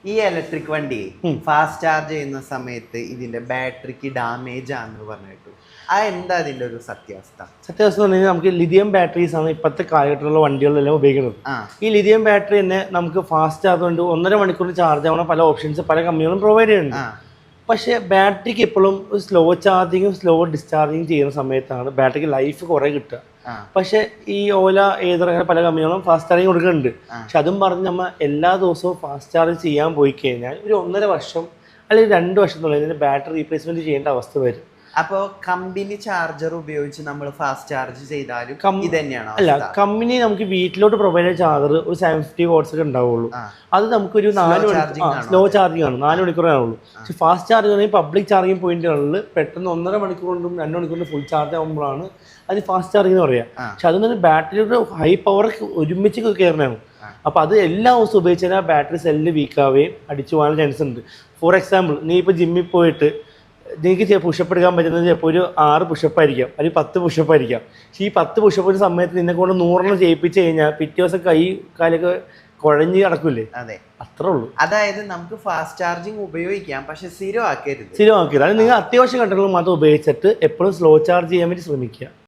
ഈ ഇലക്ട്രിക് വണ്ടി fast charge ചെയ്യുന്ന സമയത്ത് ഇതിന്റെ ബാറ്ററിക്ക് ഡാമേജ് ആണെന്ന് പറഞ്ഞിട്ടു. എന്താ അതിന്റെ ഒരു സത്യാവസ്ഥ? സത്യാവസ്ഥ എന്ന് പറഞ്ഞാൽ നമുക്ക് ലിഥിയം ബാറ്ററീസ് ആണ് ഇപ്പോഴത്തെ കാലഘട്ടത്തിലുള്ള വണ്ടികളിലെല്ലാം ഉപയോഗിക്കുന്നത്. ഈ ലിഥിയം ബാറ്ററി തന്നെ നമുക്ക് ഫാസ്റ്റ് ചാർജ് കൊണ്ട് 1.5 മണിക്കൂർ ചാർജ് ആവണ പല ഓപ്ഷൻസ് പല കമ്പനികളും പ്രൊവൈഡ് ചെയ്യുന്നുണ്ട്. പക്ഷേ ബാറ്ററിക്ക് എപ്പോഴും സ്ലോ ചാർജിങ്ങും സ്ലോ ഡിസ്ചാർജിങ് ചെയ്യുന്ന സമയത്താണ് ബാറ്ററിക്ക് ലൈഫ് കുറേ കിട്ടുക. പക്ഷേ ഈ ഓല ഏതൊക്കെ പല കമ്പനികളും ഫാസ്റ്റ് ചാർജിങ് കൊടുക്കുന്നുണ്ട്. പക്ഷെ അതും പറഞ്ഞ് നമ്മൾ എല്ലാ ദിവസവും ഫാസ്റ്റ് ചാർജ് ചെയ്യാൻ പോയി കഴിഞ്ഞാൽ ഒരു 1.5 വർഷം അല്ലെങ്കിൽ 2 വർഷത്തിനുള്ളിൽ ഇതിന് ബാറ്ററി റീപ്ലേസ്മെന്റ് ചെയ്യേണ്ട അവസ്ഥ വരും. അപ്പോൾ കമ്പനി ചാർജർ ഉപയോഗിച്ച് നമ്മൾ ഫാസ്റ്റ് ചാർജ് ചെയ്താലും ഇത് തന്നെയാണോ? അല്ല, കമ്പനി നമുക്ക് വീട്ടിലോട്ട് പ്രൊവൈഡ് ചെയ്യുന്ന ചാർജർ ഒരു 750 വാട്ട്സ് ഒക്കെ ഉണ്ടാവുള്ളൂ. അത് നമുക്കൊരു 4 മണിക്കൂർ സ്ലോ ചാർജിങ് ആണ്, 4 മണിക്കൂറേ ആവുള്ളൂ. പക്ഷെ ഫാസ്റ്റ് ചാർജിങ് ആണെങ്കിൽ പബ്ലിക് ചാർജിങ് പോയിന്റുകളിൽ പെട്ടെന്ന് 1.5 മണിക്കൂർ കൊണ്ടും 2 മണിക്കൂറിന് ഫുൾ ചാർജ് ആകുമ്പോഴാണ് അത് ഫാസ്റ്റ് ചാർജിങ് എന്ന് പറയാം. പക്ഷെ അതൊന്നും ബാറ്ററിയുടെ ഹൈ പവർ ഒരുമിച്ച് കയറണതാണ്. അപ്പോൾ അത് എല്ലാ ദിവസവും ഉപയോഗിച്ച് കഴിഞ്ഞാൽ ബാറ്ററി സെല്ല് വീക്കാവുകയും അടിച്ചു പോകാൻ ചാൻസ് ഉണ്ട്. ഫോർ എക്സാമ്പിൾ, നീ ഇപ്പോൾ ജിമ്മിൽ പോയിട്ട് നിങ്ങൾക്ക് പുഷപ്പ് എടുക്കാൻ പറ്റുന്നത് ചിലപ്പോൾ ഒരു 6 പുഷപ്പ് ആയിരിക്കാം, അല്ലെങ്കിൽ 10 പുഷപ്പ് ആയിരിക്കാം. പക്ഷേ ഈ 10 പുഷപ്പിൻ്റെ സമയത്ത് നിന്നെ കൊണ്ട് 100 ചെയ്യിപ്പിച്ച് കഴിഞ്ഞാൽ പിറ്റേ ദിവസം കൈ കാലൊക്കെ കുഴഞ്ഞ് കിടക്കില്ലേ? അതെ, അത്രേ ഉള്ളൂ. അതായത് നമുക്ക് ഫാസ്റ്റ് ചാർജിങ് ഉപയോഗിക്കാം, പക്ഷെ സ്ഥിരമാക്കരുത്. അത് നിങ്ങൾ അത്യാവശ്യ ഘട്ടങ്ങളിൽ മാത്രം ഉപയോഗിച്ചിട്ട് എപ്പോഴും സ്ലോ ചാർജ് ചെയ്യാൻ വേണ്ടി ശ്രമിക്കുക.